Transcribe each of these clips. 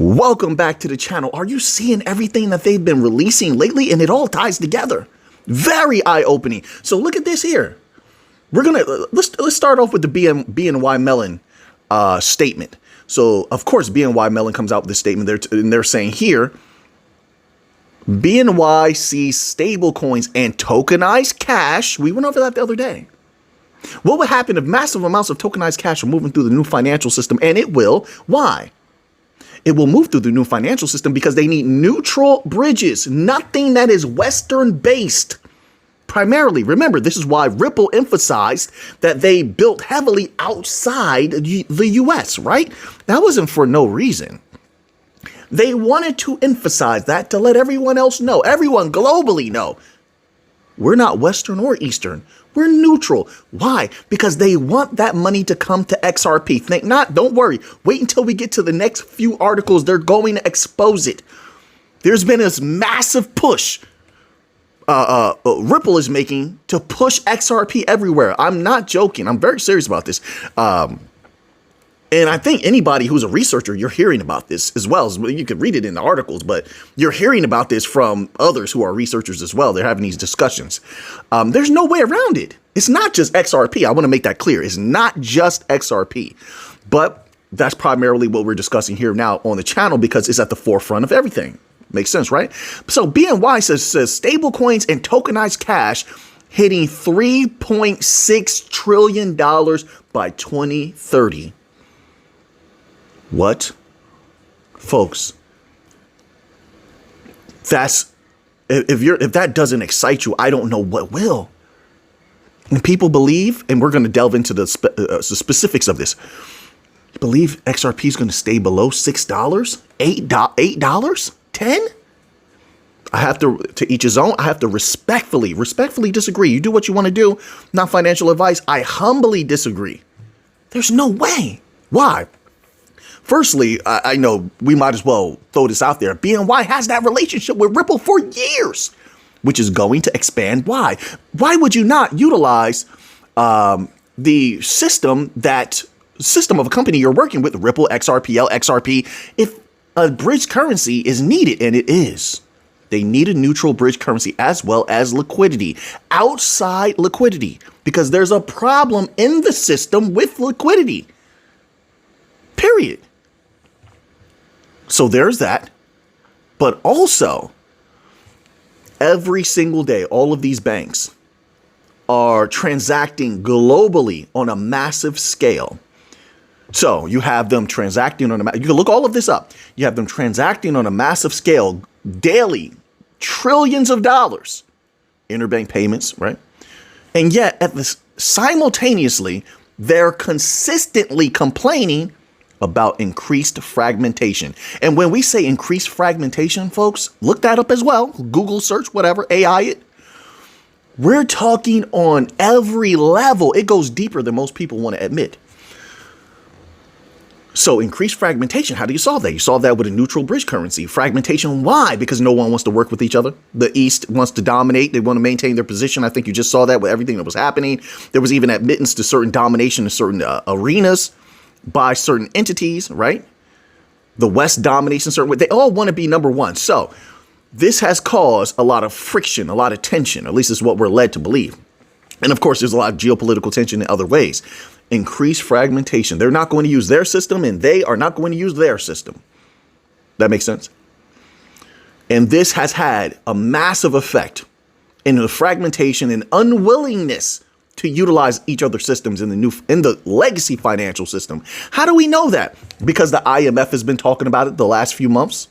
Welcome back to the channel. Are you seeing everything that they've been releasing lately? And it all ties together. Very eye-opening. So look at this here. We're gonna let's start off with the BNY Mellon statement. So of course BNY Mellon comes out with this statement. They're saying here, BNY sees stable coins and tokenized cash. We went over that the other day. What would happen if massive amounts of tokenized cash are moving through the new financial system? And it will. Why? It will move through the new financial system because they need neutral bridges, nothing that is Western based. Primarily, remember, this is why Ripple emphasized that they built heavily outside the US, right? That wasn't for no reason. They wanted to emphasize that to let everyone else know, everyone globally know, we're not Western or Eastern. We're neutral. Why? Because they want that money to come to XRP. Think not, don't worry. Wait until we get to the next few articles. They're going to expose it. There's been this massive push Ripple is making to push XRP everywhere. I'm not joking. I'm very serious about this. And I think anybody who's a researcher, you're hearing about this as well. You could read it in the articles, but you're hearing about this from others who are researchers as well. They're having these discussions. There's no way around it. It's not just XRP. I want to make that clear. It's not just XRP, but that's primarily what we're discussing here now on the channel because it's at the forefront of everything. Makes sense, right? So BNY says stable coins and tokenized cash hitting $3.6 trillion by 2030. What? Folks, that's if that doesn't excite you, I don't know what will. And people believe, and we're going to delve into the specifics of this. You believe XRP is going to stay below $6, $8, $10? I have to each his own. I have to respectfully disagree. You do what you want to do. Not financial advice. I humbly disagree. There's no way. Why? Firstly, I know we might as well throw this out there. BNY has that relationship with Ripple for years, which is going to expand. Why? Why would you not utilize the system of a company you're working with, Ripple, XRPL, XRP, if a bridge currency is needed? And it is. They need a neutral bridge currency as well as liquidity, outside liquidity, because there's a problem in the system with liquidity. Period. So there's that. But also, every single day, all of these banks are transacting globally on a massive scale. So you have them transacting on you can look all of this up. You have them transacting on a massive scale daily, trillions of dollars, interbank payments, right? And yet simultaneously, they're consistently complaining about increased fragmentation. And when we say increased fragmentation, folks, look that up as well. Google search, whatever, AI it. We're talking on every level. It goes deeper than most people want to admit. So increased fragmentation, how do you solve that? You solve that with a neutral bridge currency. Fragmentation, why? Because no one wants to work with each other. The East wants to dominate. They want to maintain their position. I think you just saw that with everything that was happening. There was even admittance to certain domination in certain arenas by certain entities, right? The West dominates in certain ways. They all want to be number one. So this has caused a lot of friction, a lot of tension, at least is what we're led to believe. And of course, there's a lot of geopolitical tension in other ways. Increased fragmentation. They're not going to use their system and they are not going to use their system. That makes sense? And this has had a massive effect in the fragmentation and unwillingness to utilize each other's systems in the legacy financial system. How do we know that? Because the IMF has been talking about it the last few months.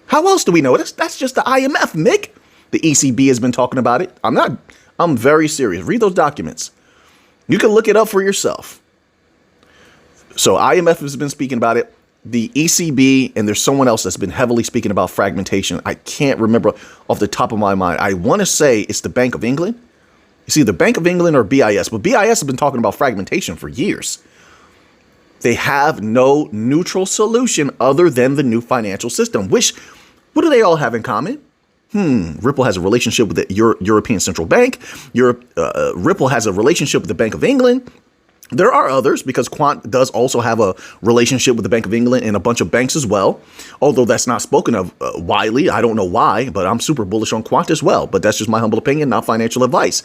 How else do we know it? That's just the IMF, Mick. The ECB has been talking about it. I'm very serious. Read those documents. You can look it up for yourself. So IMF has been speaking about it. The ECB, and there's someone else that's been heavily speaking about fragmentation. I can't remember off the top of my mind. I want to say it's the Bank of England. It's either Bank of England or BIS, but BIS has been talking about fragmentation for years. They have no neutral solution other than the new financial system, what do they all have in common? Ripple has a relationship with the European Central Bank. Ripple has a relationship with the Bank of England. There are others because Quant does also have a relationship with the Bank of England and a bunch of banks as well, although that's not spoken of widely. I don't know why, but I'm super bullish on Quant as well. But that's just my humble opinion, not financial advice.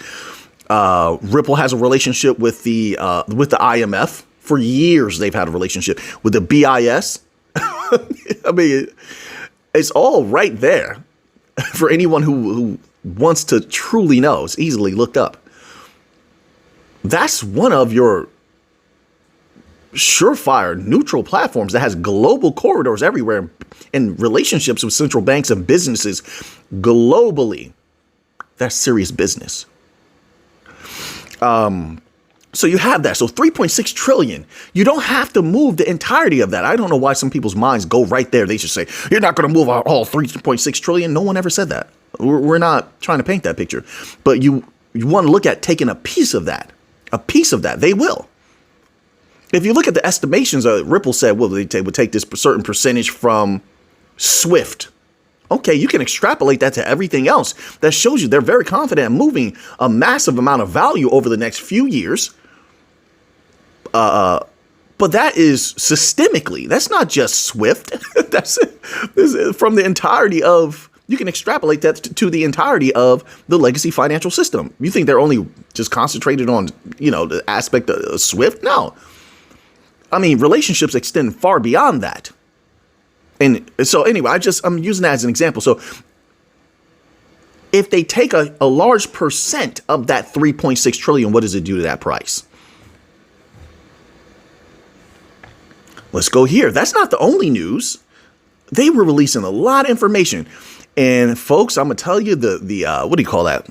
Ripple has a relationship with the IMF. For years, they've had a relationship with the BIS. I mean, it's all right there for anyone who wants to truly know. It's easily looked up. That's one of your surefire neutral platforms that has global corridors everywhere and relationships with central banks and businesses globally. That's serious business. So you have that. So 3.6 trillion. You don't have to move the entirety of that. I don't know why some people's minds go right there. They just say, you're not going to move all 3.6 trillion. No one ever said that. We're not trying to paint that picture. But you want to look at taking a piece of that. A piece of that. They will. If you look at the estimations, Ripple said, well, they would take this certain percentage from Swift. Okay, you can extrapolate that to everything else. That shows you they're very confident in moving a massive amount of value over the next few years. But that is systemically. That's not just Swift. That's from the entirety of. You can extrapolate that to the entirety of the legacy financial system. You think they're only just concentrated on, the aspect of Swift? No. I mean, relationships extend far beyond that. And so anyway, I'm using that as an example. So if they take a large percent of that 3.6 trillion, what does it do to that price? Let's go here. That's not the only news. They were releasing a lot of information. And folks, I'm going to tell you the what do you call that?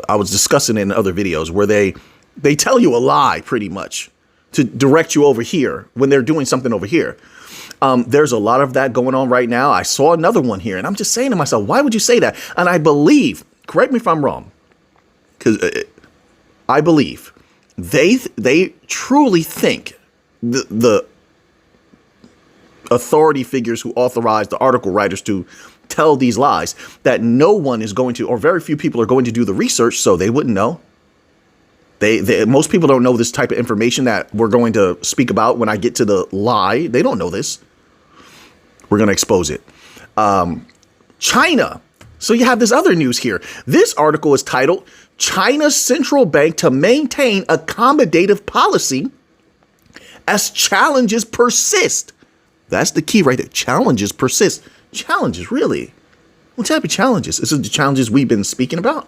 I was discussing in other videos where they tell you a lie pretty much to direct you over here when they're doing something over here. There's a lot of that going on right now. I saw another one here and I'm just saying to myself, why would you say that? And I believe, correct me if I'm wrong, because I believe they truly think the authority figures who authorize the article writers to tell these lies, that no one is going to, or very few people are going to do the research, so they wouldn't know. Most people don't know this type of information that we're going to speak about when I get to the lie. They don't know this. We're going to expose it. China. So you have this other news here. This article is titled, China's Central Bank to Maintain Accommodative Policy as Challenges Persist. That's the key right there. Challenges persist. Challenges, really? What type of challenges? Is it the challenges we've been speaking about?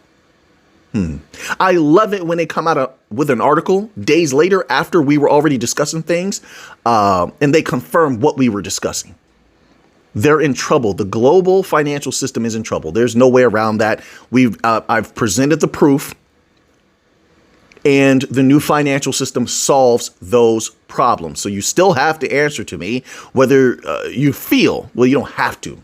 I love it when they come out with an article days later after we were already discussing things, and they confirm what we were discussing. They're in trouble. The global financial system is in trouble. There's no way around that. I've presented the proof, and the new financial system solves those problems. So you still have to answer to me whether you feel, well, you don't have to.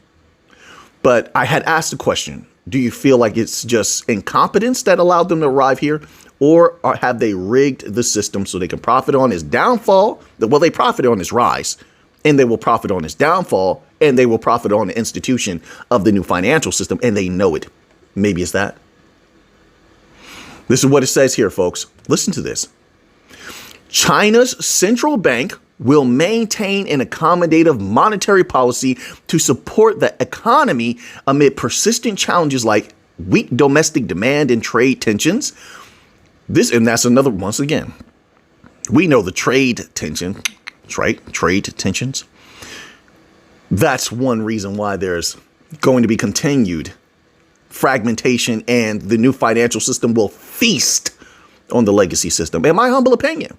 But I had asked the question, do you feel like it's just incompetence that allowed them to arrive here? Or have they rigged the system so they can profit on his downfall? Well, they profit on his rise, and they will profit on his downfall, and they will profit on the institution of the new financial system, and they know it. Maybe it's that. This is what it says here, folks. Listen to this. China's central bank will maintain an accommodative monetary policy to support the economy amid persistent challenges like weak domestic demand and trade tensions. And that's another, once again, we know the trade tension, right? Trade tensions. That's one reason why there's going to be continued fragmentation, and the new financial system will feast on the legacy system. In my humble opinion,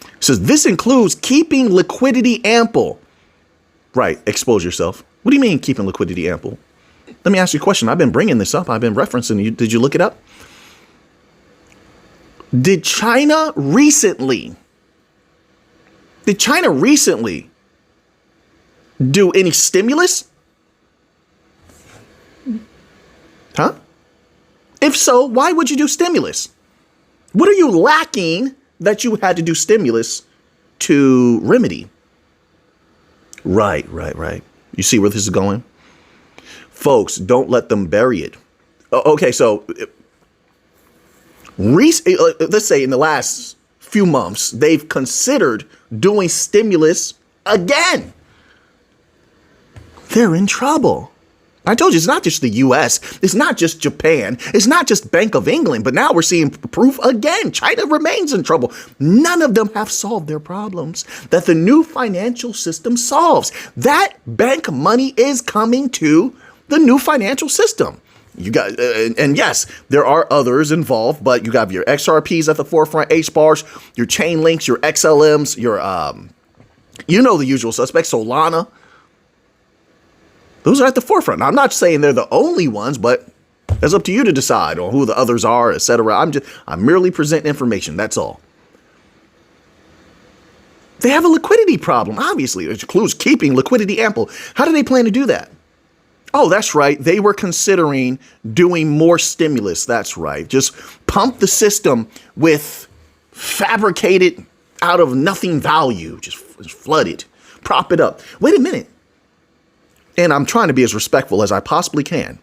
it says this includes keeping liquidity ample. Right. Expose yourself. What do you mean keeping liquidity ample? Let me ask you a question. I've been bringing this up. I've been referencing you. Did you look it up? Did China recently do any stimulus? Huh? If so, why would you do stimulus? What are you lacking that you had to do stimulus to remedy? Right. You see where this is going? Folks, don't let them bury it. Okay, so let's say in the last few months, they've considered doing stimulus again. They're in trouble. I told you, it's not just the U.S. It's not just Japan. It's not just Bank of England. But now we're seeing proof again. China remains in trouble. None of them have solved their problems that the new financial system solves. That bank money is coming to the new financial system. You got, and yes, there are others involved, but you got your XRPs at the forefront, HBARs, your chain links, your XLMs, your, the usual suspects, Solana. Those are at the forefront. Now, I'm not saying they're the only ones, but it's up to you to decide on who the others are, etc. I'm merely presenting information. That's all. They have a liquidity problem, obviously, which includes keeping liquidity ample. How do they plan to do that? Oh, that's right. They were considering doing more stimulus. That's right. Just pump the system with fabricated out of nothing value. Just flood it. Prop it up. Wait a minute. And I'm trying to be as respectful as I possibly can.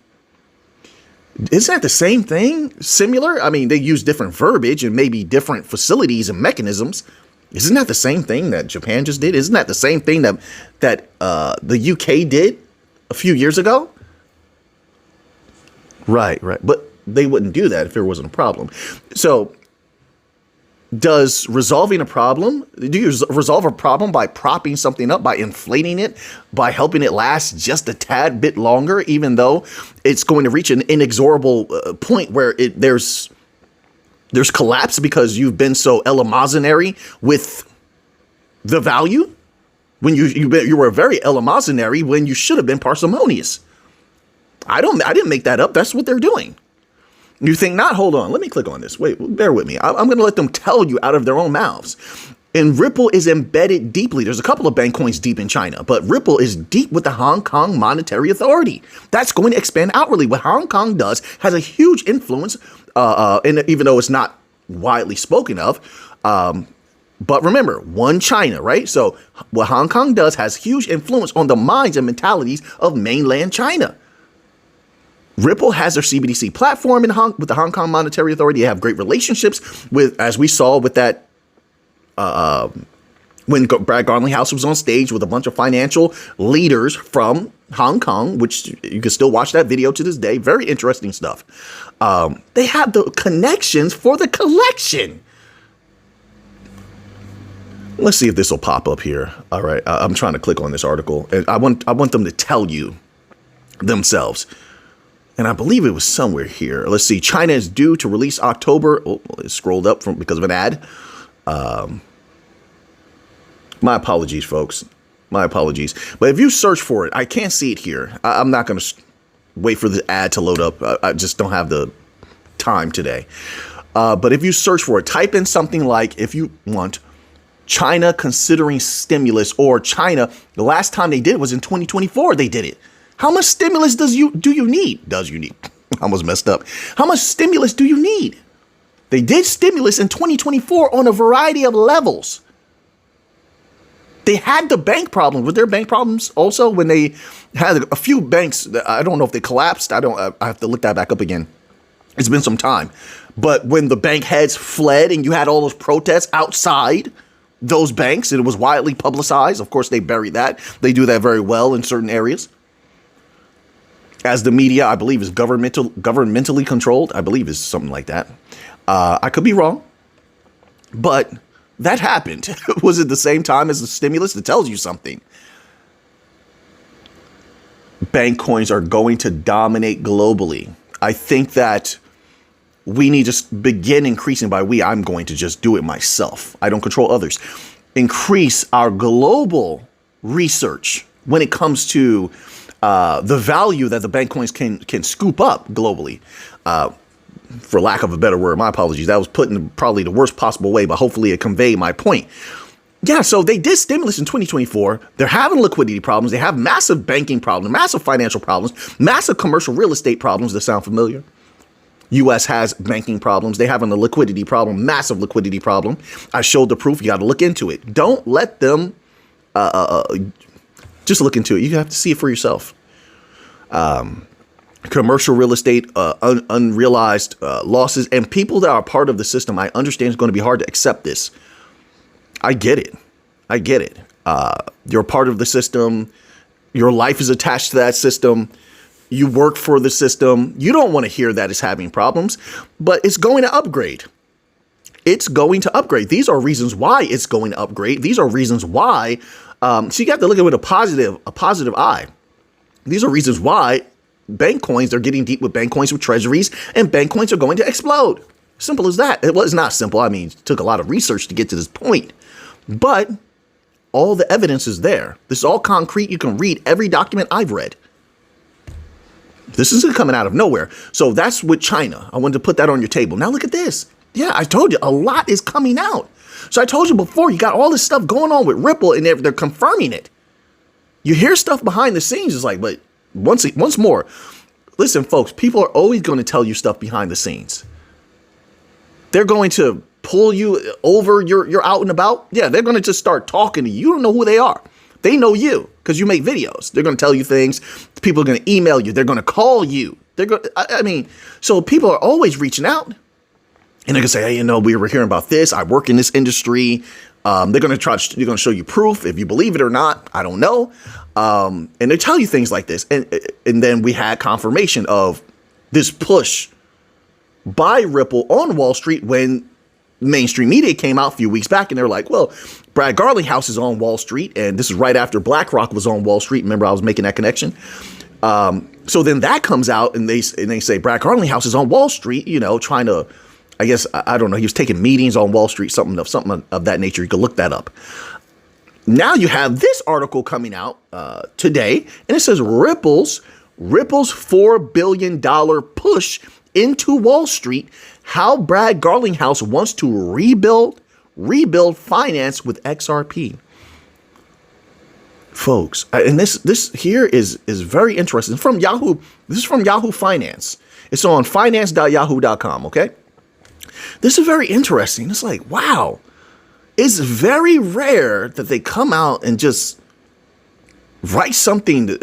Isn't that the same thing? Similar? I mean, they use different verbiage and maybe different facilities and mechanisms. Isn't that the same thing that Japan just did? Isn't that the same thing that the UK did a few years ago? Right. But they wouldn't do that if there wasn't a problem. So does resolving a problem, do you resolve a problem by propping something up, by inflating it, by helping it last just a tad bit longer, even though it's going to reach an inexorable point where there's collapse because you've been so eleemosynary with the value? When you were very eleemosynary when you should have been parsimonious. I didn't make that up. That's what they're doing. You think not? Hold on. Let me click on this. Wait, bear with me. I'm going to let them tell you out of their own mouths. And Ripple is embedded deeply. There's a couple of bank coins deep in China, but Ripple is deep with the Hong Kong Monetary Authority. That's going to expand outwardly. What Hong Kong does has a huge influence, and even though it's not widely spoken of, but remember, one China, right? So what Hong Kong does has huge influence on the minds and mentalities of mainland China. Ripple has their CBDC platform with the Hong Kong Monetary Authority. They have great relationships with, as we saw with that, when Brad Garlinghouse was on stage with a bunch of financial leaders from Hong Kong, which you can still watch that video to this day. Very interesting stuff. They have the connections for the collection. Let's see if this will pop up here. All right, I'm trying to click on this article, and I want them to tell you themselves. And I believe it was somewhere here. Let's see. China is due to release October. Oh, it scrolled up because of an ad. My apologies, folks. My apologies. But if you search for it, I can't see it here. I'm not going to wait for the ad to load up. I just don't have the time today. But if you search for it, type in something like, if you want, China considering stimulus, or China, the last time they did it was in 2024. They did it. How much stimulus do you need? I almost messed up. How much stimulus do you need? They did stimulus in 2024 on a variety of levels. They had the bank problem. Were there bank problems also when they had a few banks? I don't know if they collapsed. I have to look that back up again. It's been some time. But when the bank heads fled and you had all those protests outside those banks, and it was widely publicized. Of course, they buried that. They do that very well in certain areas. As the media, I believe, is governmentally controlled. I believe is something like that. I could be wrong, but that happened. Was it the same time as the stimulus? It tells you something. Bank coins are going to dominate globally. I think that we need to begin increasing. By we, I'm going to just do it myself. I don't control others. Increase our global research when it comes to the value that the bank coins can scoop up globally. For lack of a better word, my apologies. That was put in probably the worst possible way, but hopefully it conveyed my point. Yeah, so they did stimulus in 2024. They're having liquidity problems. They have massive banking problems, massive financial problems, massive commercial real estate problems that sound familiar. U.S. has banking problems. They having a liquidity problem, massive liquidity problem. I showed the proof. You got to look into it. Don't let them just look into it. You have to see it for yourself. commercial real estate, unrealized losses, and people that are part of the system. I understand it's going to be hard to accept this. I get it. I get it. You're part of the system. Your life is attached to that system. You work for the system. You don't want to hear that it's having problems, but it's going to upgrade. It's going to upgrade. These are reasons why it's going to upgrade. These are reasons why. So you got to look at it with a positive eye. These are reasons why bank coins, they're getting deep with bank coins with treasuries, and bank coins are going to explode. Simple as that. It was not simple. I mean, it took a lot of research to get to this point, but all the evidence is there. This is all concrete. You can read every document I've read. This isn't coming out of nowhere. So that's with China. I wanted to put that on your table. Now look at this. Yeah, I told you a lot is coming out. So I told you before, you got all this stuff going on with Ripple, and they're confirming it. You hear stuff behind the scenes. It's like, but once more, listen, folks, people are always going to tell you stuff behind the scenes. They're going to pull you over. You're out and about. Yeah, they're going to just start talking to you. You don't know who they are. They know you because you make videos. They're going to tell you things. People are going to email you. They're going to call you. They're going. I mean, so people are always reaching out, and they're going to say, "Hey, we were hearing about this. I work in this industry." They're going to they're going to show you proof if you believe it or not. I don't know. And they tell you things like this, and then we had confirmation of this push by Ripple on Wall Street when mainstream media came out a few weeks back, and they're like, well, Brad Garlinghouse is on Wall Street, and this is right after BlackRock was on Wall Street. Remember, I was making that connection. So then that comes out, and they say Brad Garlinghouse is on Wall Street, trying to, I guess, I don't know, he was taking meetings on Wall Street, something of that nature. You could look that up. Now you have this article coming out today, and it says Ripple's $4 billion push into Wall Street, how Brad Garlinghouse wants to rebuild finance with XRP. Folks, and this here is very interesting. From Yahoo, this is from Yahoo Finance. It's on finance.yahoo.com, okay? This is very interesting. It's like, wow. It's very rare that they come out and just write something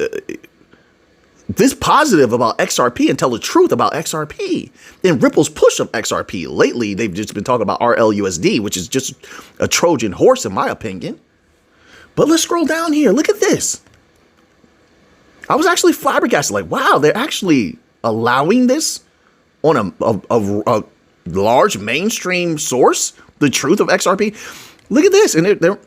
this positive about XRP and tell the truth about XRP. In Ripple's push of XRP, lately they've just been talking about RLUSD, which is just a Trojan horse in my opinion. But let's scroll down here. Look at this. I was actually flabbergasted. Like, wow, they're actually allowing this on a large mainstream source, the truth of XRP. Look at this. And they're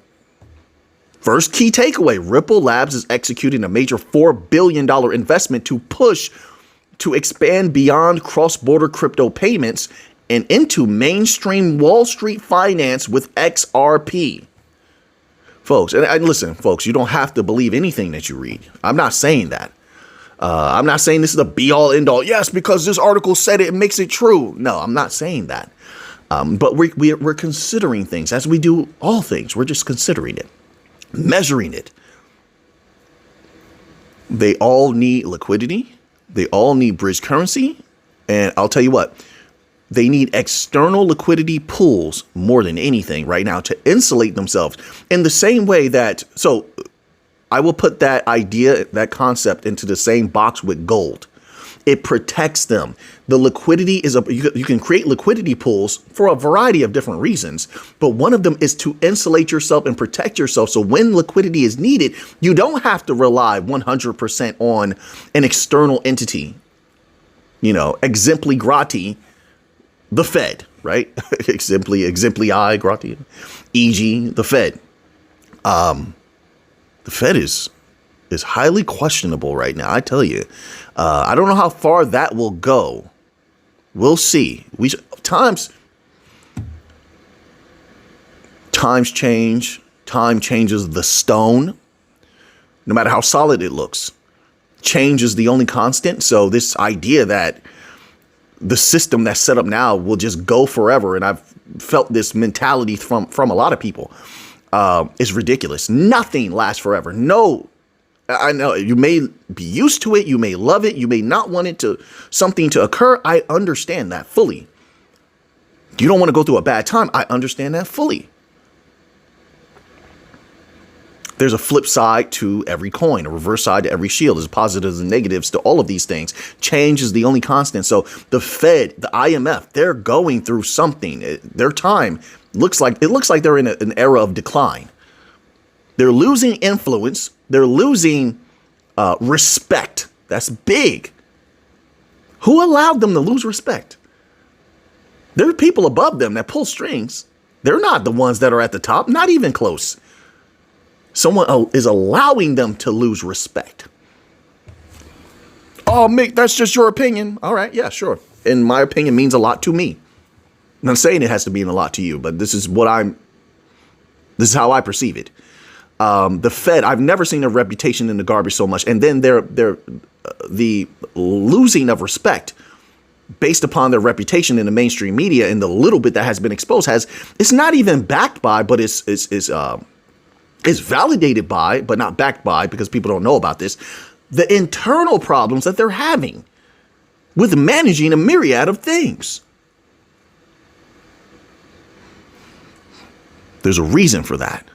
first key takeaway, Ripple Labs is executing a major $4 billion investment to push to expand beyond cross-border crypto payments and into mainstream Wall Street finance with XRP. Folks, and listen, folks, you don't have to believe anything that you read. I'm not saying that. I'm not saying this is the be-all, end-all. Yes, because this article said it makes it true. No, I'm not saying that. But we're considering things as we do all things. We're just considering it, measuring it. They all need liquidity. They all need bridge currency. And I'll tell you what, they need external liquidity pools more than anything right now to insulate themselves in the same way that, so I will put that idea, that concept into the same box with gold. It protects them. The liquidity is you can create liquidity pools for a variety of different reasons, but one of them is to insulate yourself and protect yourself. So when liquidity is needed, you don't have to rely 100% on an external entity, exempli grati, the Fed, right? exempli grati, e.g. the Fed. The Fed is highly questionable right now. I tell you, I don't know how far that will go. We'll see. Times change. Time changes the stone. No matter how solid it looks, change is the only constant. So this idea that the system that's set up now will just go forever, and I've felt this mentality from a lot of people, is ridiculous. Nothing lasts forever. No. I know you may be used to it. You may love it. You may not want something to occur. I understand that fully. You don't want to go through a bad time. I understand that fully. There's a flip side to every coin, a reverse side to every shield. There's positives and negatives to all of these things. Change is the only constant. So the Fed, the IMF, they're going through something. Their time looks like they're in an era of decline. They're losing influence. They're losing respect. That's big. Who allowed them to lose respect? There are people above them that pull strings. They're not the ones that are at the top, not even close. Someone is allowing them to lose respect. Oh, Mick, that's just your opinion. All right, yeah, sure. And my opinion means a lot to me. And I'm saying it has to mean a lot to you, but this is how I perceive it. The Fed, I've never seen their reputation in the garbage so much. And then the losing of respect based upon their reputation in the mainstream media and the little bit that has been exposed it's not even backed by, but it's validated by, but not backed by, because people don't know about this, the internal problems that they're having with managing a myriad of things. There's a reason for that.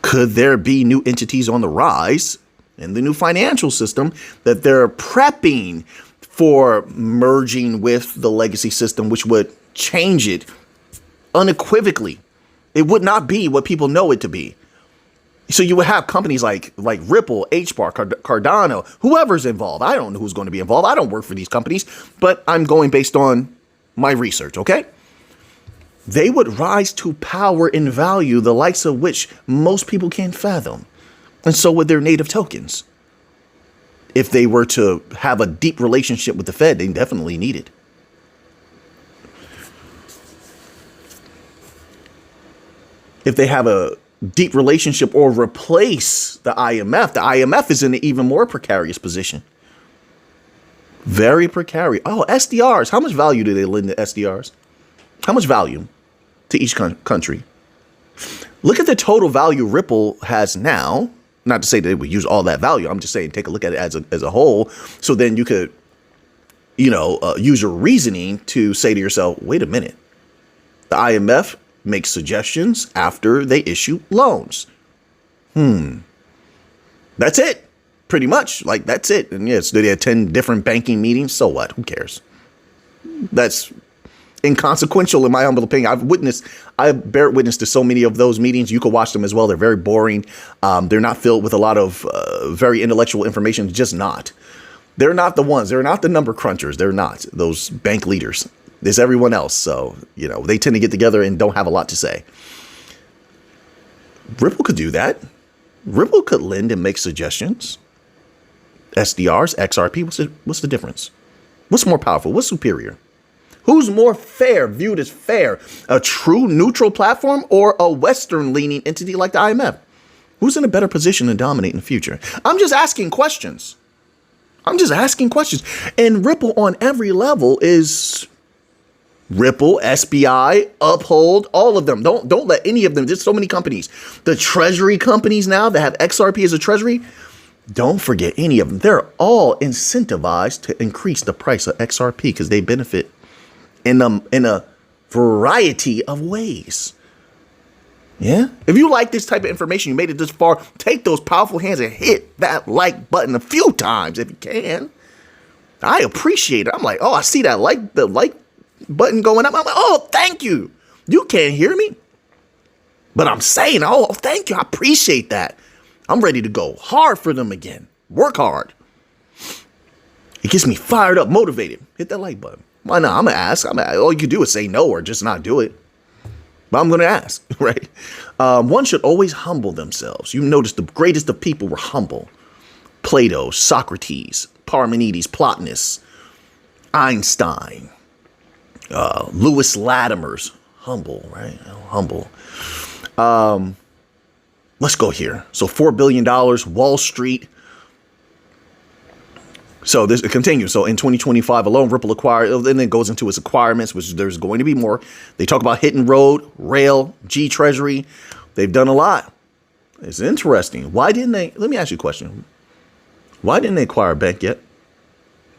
Could there be new entities on the rise in the new financial system that they're prepping for merging with the legacy system, which would change it unequivocally? It would not be what people know it to be. So you would have companies like Ripple, HBAR, Cardano, whoever's involved. I don't know who's going to be involved. I don't work for these companies, but I'm going based on my research, okay? They would rise to power and value, the likes of which most people can't fathom. And so would their native tokens. If they were to have a deep relationship with the Fed, they definitely need it. If they have a deep relationship or replace the IMF is in an even more precarious position. Very precarious. Oh, SDRs. How much value do they lend to SDRs? How much value to each country? Look at the total value Ripple has now. Not to say that it would use all that value. I'm just saying take a look at it as a whole. So then you could, use your reasoning to say to yourself, wait a minute. The IMF makes suggestions after they issue loans. That's it. Pretty much. Like, that's it. And yes, they had 10 different banking meetings. So what? Who cares? That's inconsequential in my humble opinion. I bear witness to so many of those meetings. You can watch them as well. They're very boring. They're not filled with a lot of very intellectual information. Just not. They're not the ones. They're not the number crunchers. They're not those bank leaders. There's everyone else. So, they tend to get together and don't have a lot to say. Ripple could do that. Ripple could lend and make suggestions. SDRs, XRP, what's the difference? What's more powerful? What's superior? Who's more fair, viewed as fair? A true neutral platform or a Western-leaning entity like the IMF? Who's in a better position to dominate in the future? I'm just asking questions. And Ripple on every level is Ripple, SBI, Uphold, all of them. Don't let any of them. There's so many companies. The treasury companies now that have XRP as a treasury. Don't forget any of them. They're all incentivized to increase the price of XRP because they benefit in a variety of ways. Yeah. If you like this type of information, you made it this far, take those powerful hands and hit that like button a few times if you can. I appreciate it. I'm like, oh, I see that the like button going up. I'm like, oh, thank you. You can't hear me, but I'm saying, oh, thank you. I appreciate that. I'm ready to go hard for them again. Work hard. It gets me fired up, motivated. Hit that like button. Why not? I'm going to ask. All you can do is say no or just not do it. But I'm going to ask, right? One should always humble themselves. You notice the greatest of people were humble. Plato, Socrates, Parmenides, Plotinus, Einstein, Lewis Latimer's humble, right? Humble. Let's go here. So $4 billion, Wall Street. So this continues. So in 2025 alone, Ripple acquired, and then it goes into its acquirements, which there's going to be more. They talk about hidden road, rail, G Treasury. They've done a lot. It's interesting. Why didn't they? Let me ask you a question. Why didn't they acquire a bank yet?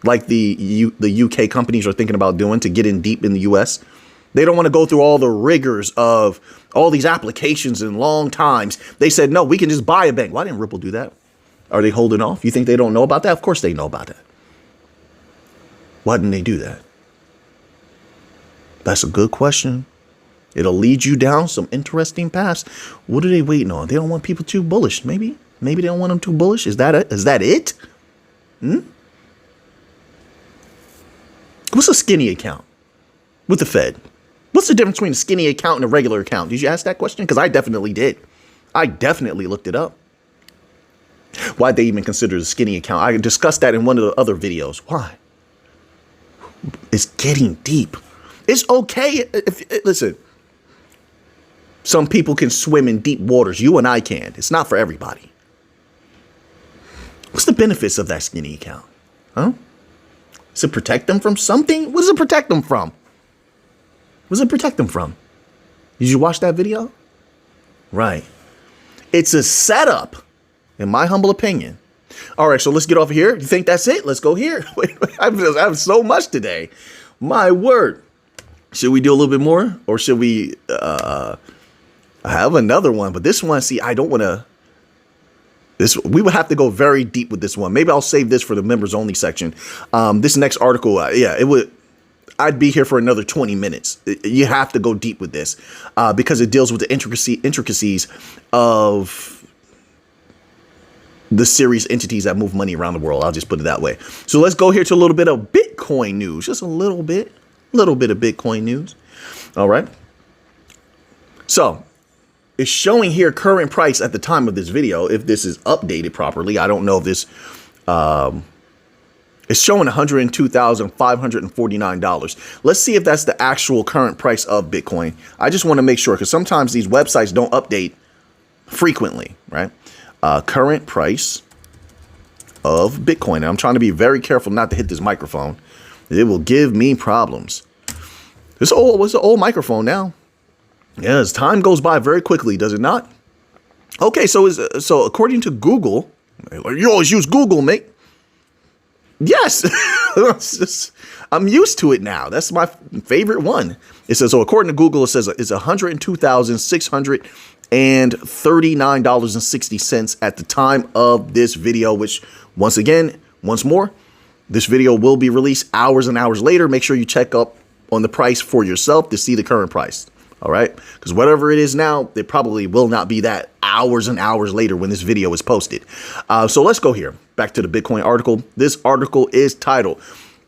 Like the UK companies are thinking about doing to get in deep in the US. They don't want to go through all the rigors of all these applications and long times. They said, no, we can just buy a bank. Why didn't Ripple do that? Are they holding off? You think they don't know about that? Of course they know about that. Why didn't they do that? That's a good question. It'll lead you down some interesting paths. What are they waiting on? They don't want people too bullish. Maybe they don't want them too bullish. Is that it? What's a skinny account with the Fed? What's the difference between a skinny account and a regular account? Did you ask that question? Because I definitely did. I definitely looked it up. Why'd they even consider the skinny account? I discussed that in one of the other videos. Why? It's getting deep. It's okay. Listen, some people can swim in deep waters. You and I can. It's not for everybody. What's the benefits of that skinny account? Huh? Does it protect them from something? What does it protect them from? What does it protect them from? Did you watch that video? Right. It's a setup, in my humble opinion. All right, so let's get off of here. You think that's it? Let's go here. I have so much today. My word. Should we do a little bit more? Or should we have another one? But this one, see, I don't want to. We would have to go very deep with this one. Maybe I'll save this for the members only section. This next article, I'd be here for another 20 minutes. You have to go deep with this because it deals with the intricacies of the series entities that move money around the world. I'll just put it that way. So let's go here to a little bit of Bitcoin news. Just a little bit of Bitcoin news. All right. So it's showing here current price at the time of this video. If this is updated properly, I don't know if this, it's showing $102,549. Let's see if that's the actual current price of Bitcoin. I just want to make sure because sometimes these websites don't update frequently, right? Current price of Bitcoin. And I'm trying to be very careful not to hit this microphone. It will give me problems. It's an old microphone now. Yeah, as time goes by very quickly, does it not? Okay, so according to Google, you always use Google, mate. Yes, I'm used to it now. That's my favorite one. It says, so according to Google, it says it's $102,639.60 at the time of this video, which once more, this video will be released hours and hours later. Make sure you check up on the price for yourself to see the current price. All right, because whatever it is now, it probably will not be that hours and hours later when this video is posted. So let's go here back to the Bitcoin article. This article is titled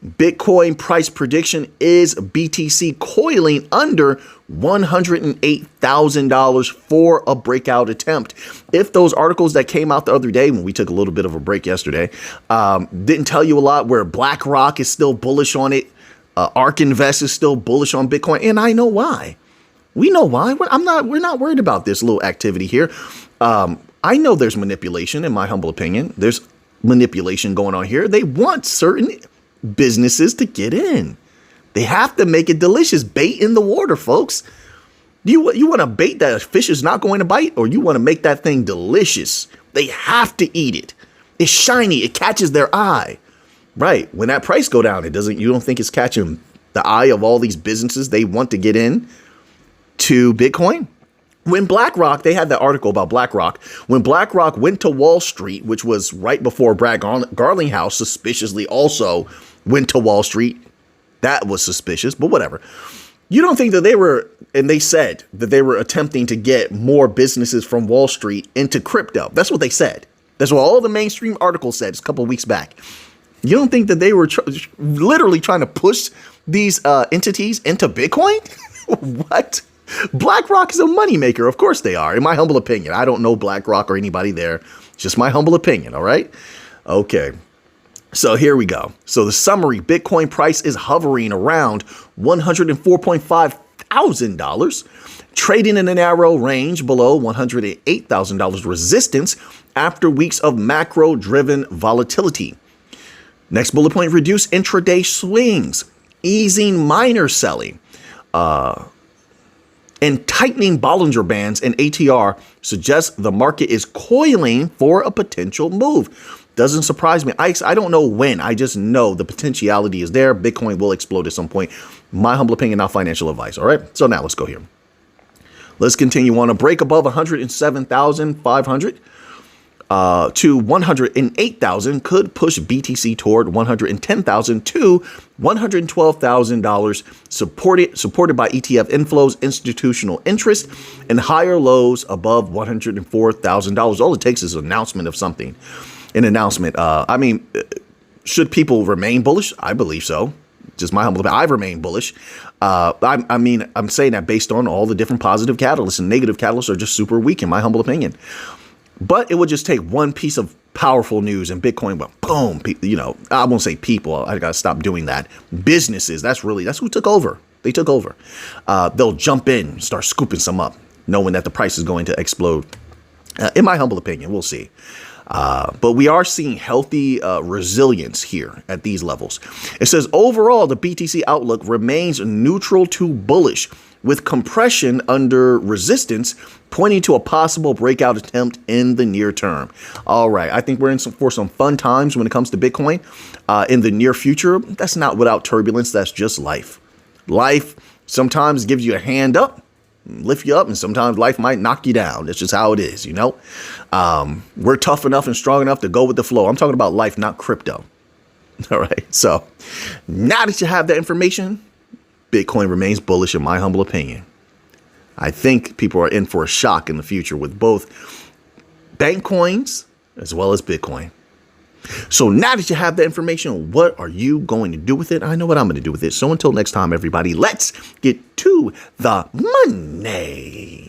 Bitcoin price prediction is BTC coiling under $108,000 for a breakout attempt. If those articles that came out the other day, when we took a little bit of a break yesterday, didn't tell you a lot, where BlackRock is still bullish on it, ARK Invest is still bullish on Bitcoin, and I know why. We know why. We're not worried about this little activity here. I know there's manipulation, in my humble opinion. There's manipulation going on here. They want certain businesses to get in. They have to make it delicious. Bait in the water, folks. You want a bait that a fish is not going to bite, or you want to make that thing delicious? They have to eat it. It's shiny. It catches their eye. Right. When that price go down, you don't think it's catching the eye of all these businesses they want to get in to Bitcoin? When BlackRock, they had that article about BlackRock. When BlackRock went to Wall Street, which was right before Brad Garlinghouse suspiciously also went to Wall Street. That was suspicious, but whatever. You don't think that they said that they were attempting to get more businesses from Wall Street into crypto. That's what they said. That's what all the mainstream articles said a couple of weeks back. You don't think that they were literally trying to push these entities into Bitcoin? What? BlackRock is a moneymaker. Of course they are, in my humble opinion. I don't know BlackRock or anybody there. It's just my humble opinion, all right? Okay, so here we go. So the summary, Bitcoin price is hovering around $104.5 thousand, trading in a narrow range below $108,000 resistance after weeks of macro-driven volatility. Next bullet point, reduce intraday swings, easing minor selling. and tightening Bollinger Bands and ATR suggests the market is coiling for a potential move. Doesn't surprise me. I don't know when. I just know the potentiality is there. Bitcoin will explode at some point. My humble opinion, not financial advice. All right. So now let's go here. Let's continue on. A break above 107,500 to 108,000 could push BTC toward 110,000 to $112,000, supported by ETF inflows, institutional interest, and higher lows above $104,000. All it takes is an announcement of something. An announcement. Should people remain bullish? I believe so. Just my humble opinion. I've remained bullish. I'm saying that based on all the different positive catalysts, and negative catalysts are just super weak in my humble opinion. But it would just take one piece of powerful news and Bitcoin went boom. I won't say people. I got to stop doing that. Businesses. That's who took over. They took over. They'll jump in, start scooping some up, knowing that the price is going to explode. In my humble opinion, we'll see. But we are seeing healthy resilience here at these levels. It says overall, the BTC outlook remains neutral to bullish, with compression under resistance pointing to a possible breakout attempt in the near term. All right. I think we're in for some fun times when it comes to Bitcoin in the near future. That's not without turbulence. That's just life. Life sometimes gives you a hand up, lift you up, and sometimes life might knock you down. That's just how it is, We're tough enough and strong enough to go with the flow. I'm talking about life, not crypto. All right. So now that you have that information, Bitcoin remains bullish in my humble opinion. I think people are in for a shock in the future with both bank coins as well as Bitcoin. So now that you have that information, what are you going to do with it? I know what I'm going to do with it. So until next time, everybody, let's get to the money.